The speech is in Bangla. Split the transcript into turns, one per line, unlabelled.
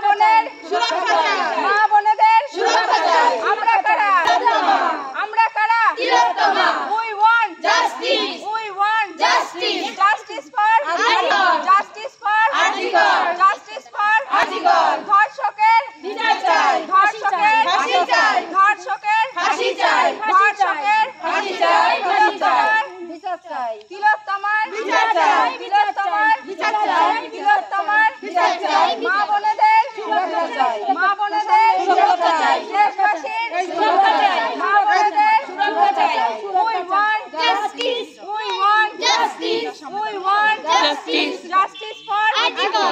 বোনের সুরক্ষা চাই, মা বোনেদের সুরক্ষা চাই। আমরা কারা? আমরা কারা? তিলোত্তমা। We want justice. We want justice. Justice for Arjikar. Justice for Arjikar. Justice for Arjikar. ধর্ষকের বিচার চাই, ধর্ষকের ফাঁসি চাই, ধর্ষকের ফাঁসি চাই, ধর্ষকের ফাঁসি চাই, ধর্ষকের বিচার চাই, তিলোত্তমার বিচার চাই, তিলোত্তমার বিচার চাই, তিলোত্তমার বিচার চাই। মা বোনেদের সুরক্ষা চাই, মা বোনেদের সুরক্ষা চাই, দেশবাসীর সুরক্ষা চাই, মা বোনেদের সুরক্ষা চাই। We want justice. We want justice. We want justice. Justice for Arjikar.